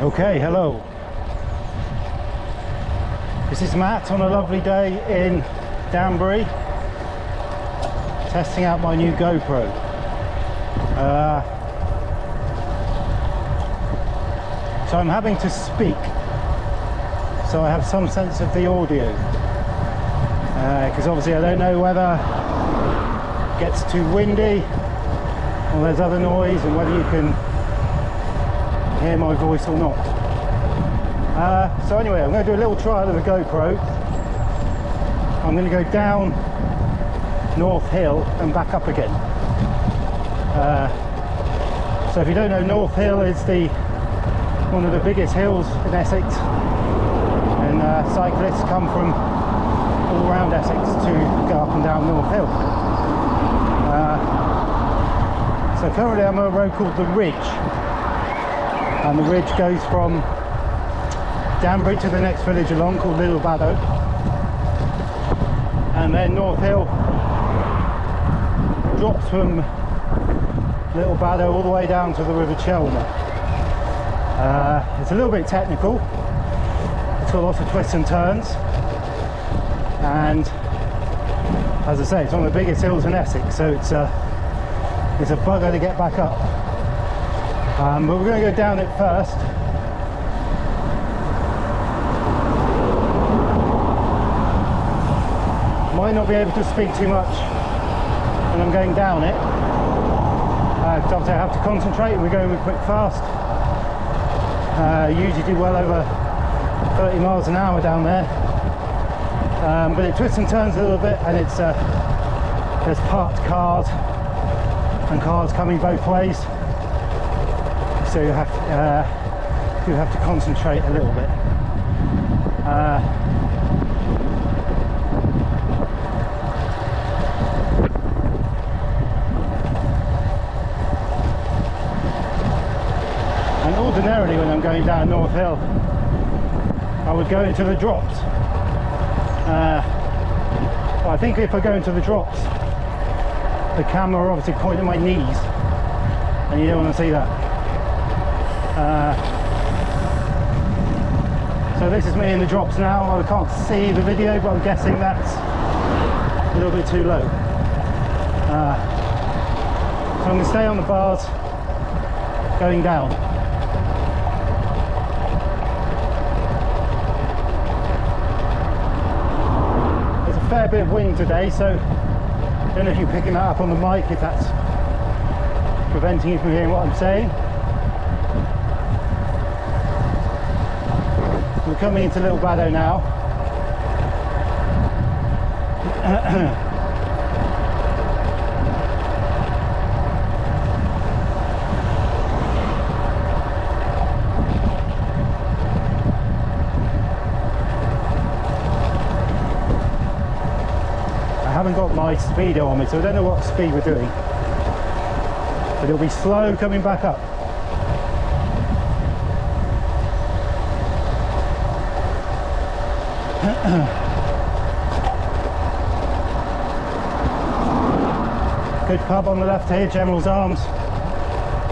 Okay, hello. This is Matt on a lovely day in Danbury, testing out my new GoPro. So I'm having to speak, so I have some sense of the audio, because obviously I don't know whether it gets too windy or there's other noise, and whether you can hear my voice or not. So anyway, I'm going to do a little trial of the GoPro. I'm going to go down North Hill and back up again. So if you don't know, North Hill is one of the biggest hills in Essex, and cyclists come from all around Essex to go up and down North Hill. So currently I'm on a road called the Ridge, and the Ridge goes from Danbury to the next village along called Little Baddow, and then North Hill drops from Little Baddow all the way down to the River Chelmer. It's a little bit technical, it's got lots of twists and turns, and as I say, it's one of the biggest hills in Essex, so it's a bugger to get back up. But we're going to go down it first. Might not be able to speak too much when I'm going down it, because obviously I have to concentrate. We're going quick fast. Usually do well over 30 miles an hour down there, but it twists and turns a little bit, and there's parked cars and cars coming both ways, so you have to concentrate a little bit. And ordinarily when I'm going down North Hill, I would go into the drops. But I think if I go into the drops, the camera will obviously point at my knees, and you don't want to see that. So this is me in the drops now. I can't see the video, but I'm guessing that's a little bit too low. So I'm going to stay on the bars going down. There's a fair bit of wind today, so I don't know if you're picking that up on the mic, if that's preventing you from hearing what I'm saying. We're coming into Little Baddow now. I haven't got my speedo on me, so I don't know what speed we're doing, but it'll be slow coming back up. Good pub on the left here, General's Arms,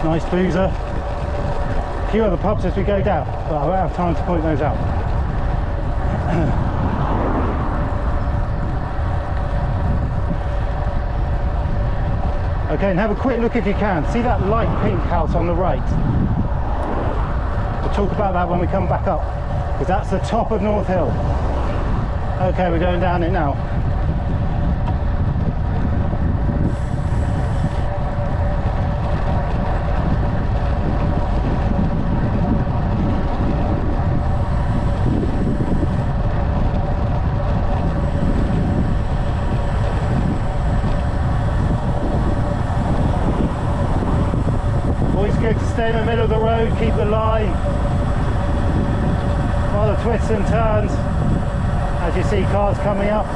nice boozer. A few other pubs as we go down, but I won't have time to point those out. Okay, and have a quick look if you can. See that light pink house on the right? We'll talk about that when we come back up, because that's the top of North Hill. Okay, we're going down it now. Always good to stay in the middle of the road, keep the line while the twists and turns, as you see cars coming up.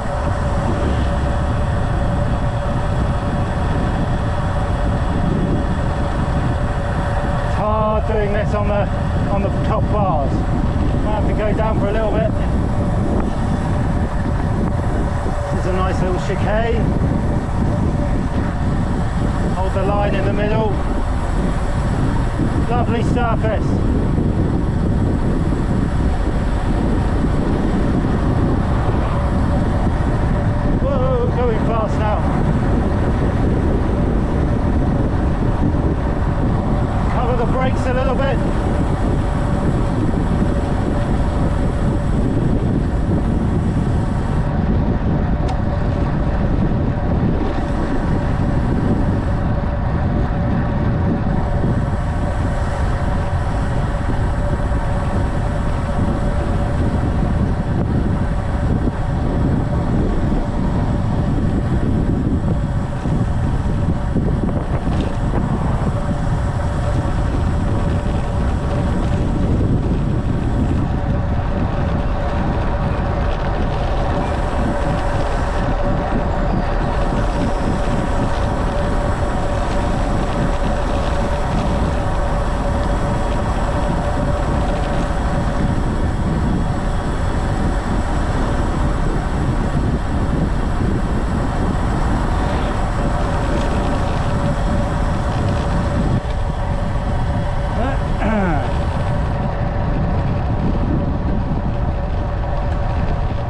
It's hard doing this on the top bars. Might have to go down for a little bit. This is a nice little chicane. Hold the line in the middle. Lovely surface. lower the brakes a little bit.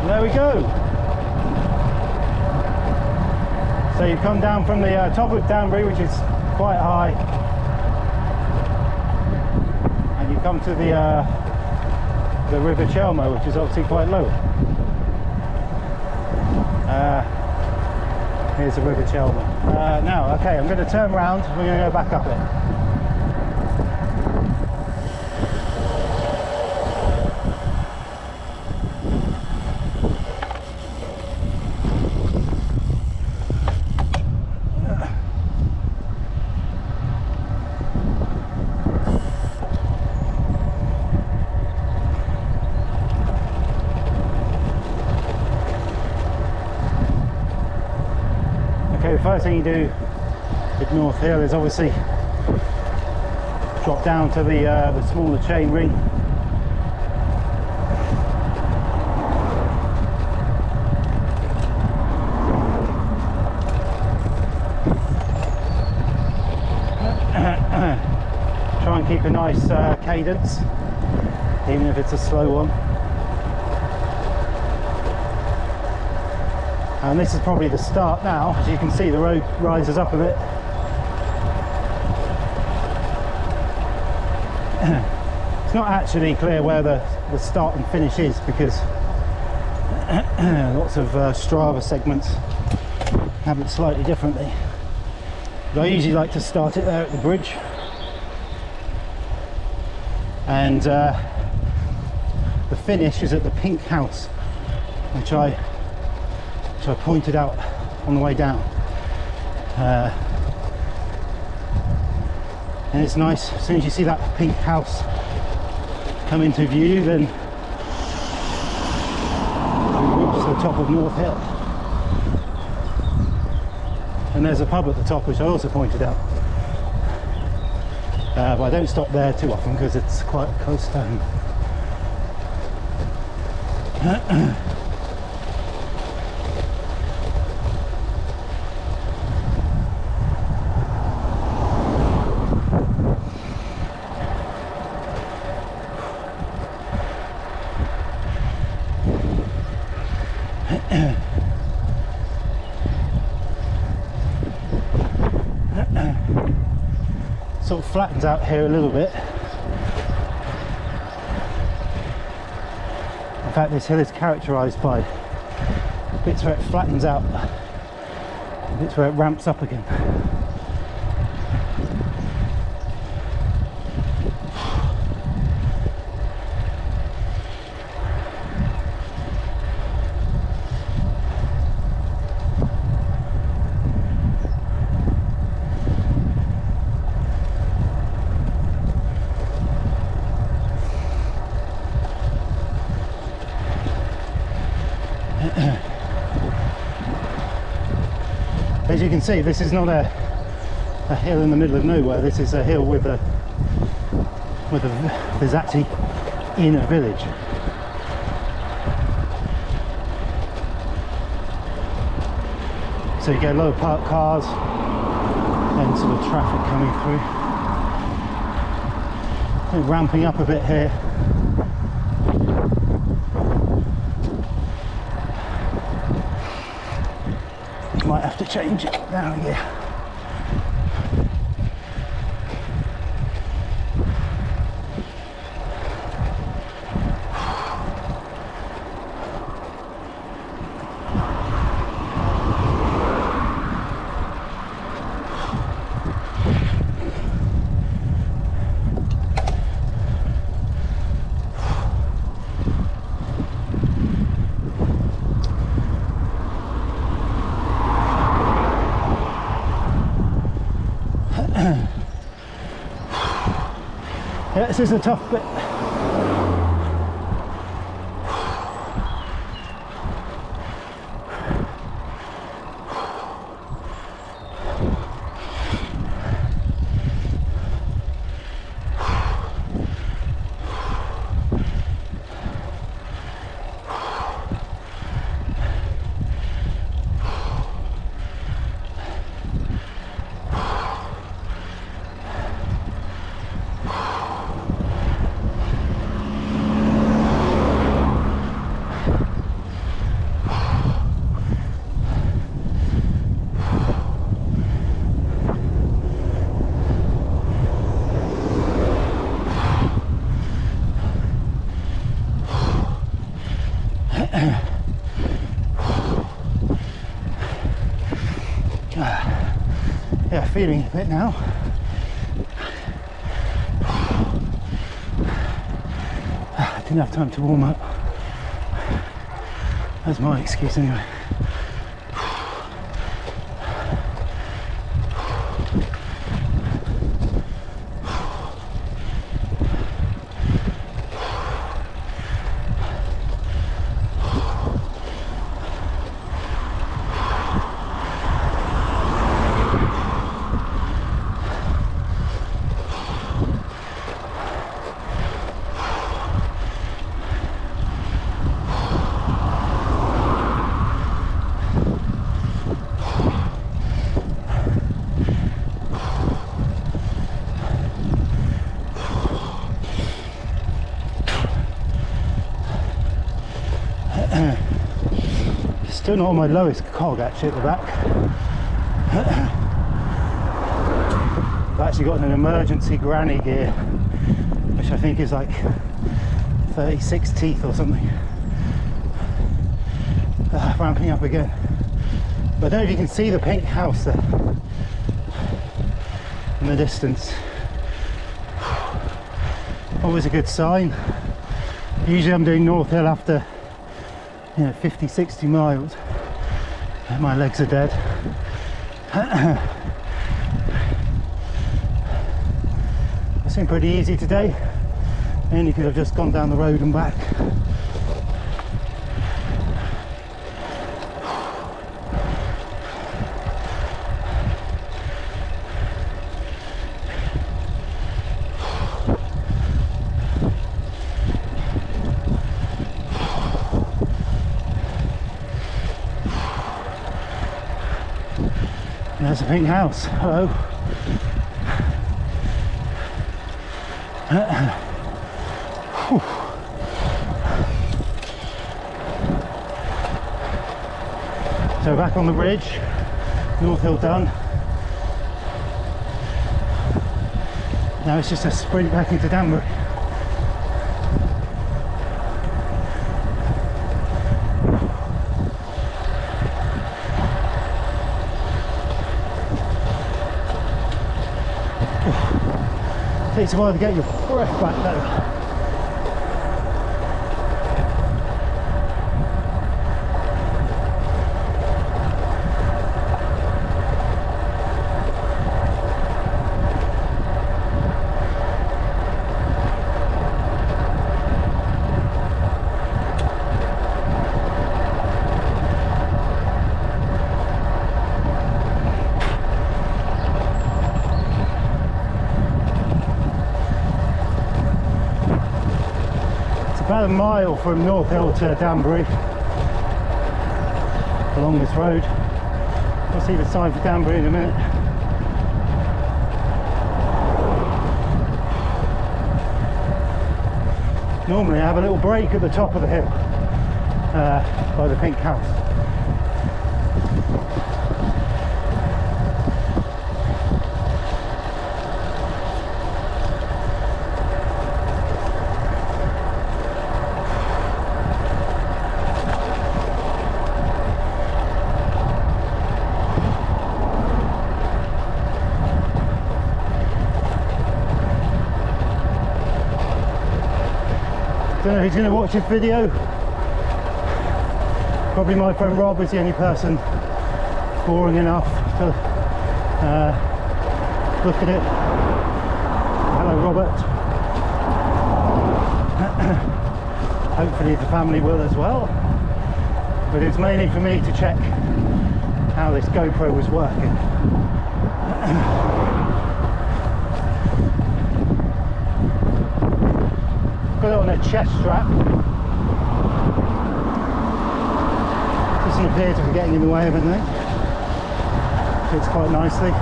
There we go. So you come down from the top of Danbury, which is quite high, and you come to the River Chelmer, which is obviously quite low. Here's the River Chelmer. Now, okay, I'm going to turn around. We're going to go back up it. The first thing you do with North Hill is obviously drop down to the smaller chain ring. Try and keep a nice cadence, even if it's a slow one. And this is probably the start now. As you can see, the road rises up a bit. It's not actually clear where the start and finish is, because lots of Strava segments have it slightly differently. But I usually like to start it there at the bridge. And the finish is at the pink house, which I pointed out on the way down, and it's nice. As soon as you see that pink house come into view, then we reach the top of North Hill, and there's a pub at the top which I also pointed out, but I don't stop there too often because it's quite close to home. Sort of flattens out here a little bit. In fact, this hill is characterised by bits where it flattens out, bits where it ramps up again. As you can see, this is not a hill in the middle of nowhere. This is a hill there's actually in a village. So you get a lot of parked cars and sort of traffic coming through. So ramping up a bit here. Might have to change it down here. Yeah, this is a tough bit. Yeah, feeling a bit now. I didn't have time to warm up. That's my excuse anyway. Still not on my lowest cog actually at the back. I've actually got an emergency granny gear, which I think is like 36 teeth or something. Ramping up again. But I don't know if you can see the pink house there in the distance. Always a good sign. Usually I'm doing North Hill after 50-60 miles and my legs are dead. It's been pretty easy today, mainly because I've just gone down the road and back. There's a pink house. Hello. So back on the ridge, North Hill done. Now it's just a sprint back into Danbury. Takes a while to get your breath back though. About a mile from North Hill to Danbury along this road. We'll see the sign for Danbury in a minute. Normally I have a little break at the top of the hill by the pink house. Don't know who's going to watch this video. Probably my friend Rob is the only person boring enough to look at it. Hello Robert. believe the family will as well, but it's mainly for me to check how this GoPro was working. Got it on a chest strap. Doesn't appear to be getting in the way of anything. Fits quite nicely.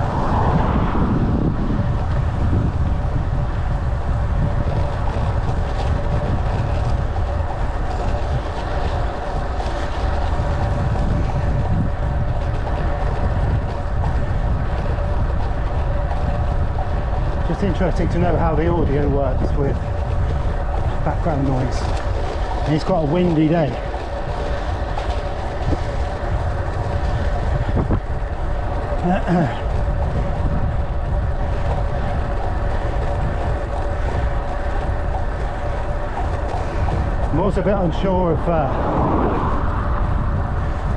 Just interesting to know how the audio works with background noise. And it's quite a windy day. I'm also a bit unsure of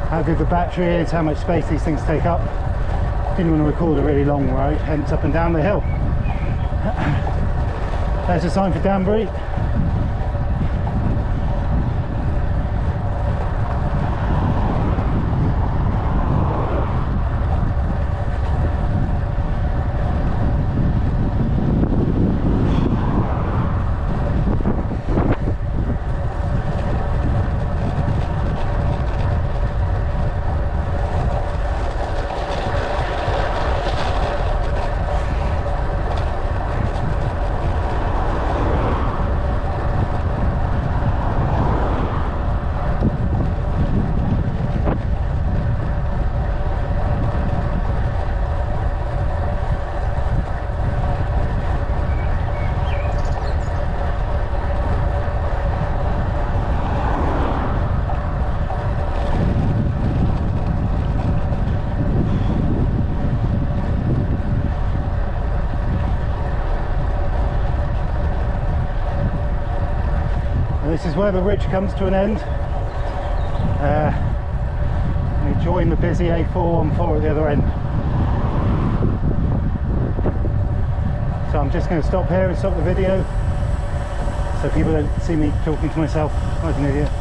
how good the battery is, how much space these things take up. Didn't want to record a really long ride, hence up and down the hill. There's a sign for Danbury. This is where the ridge comes to an end. We join the busy A414 at the other end. So I'm just going to stop here and stop the video so people don't see me talking to myself like an idiot.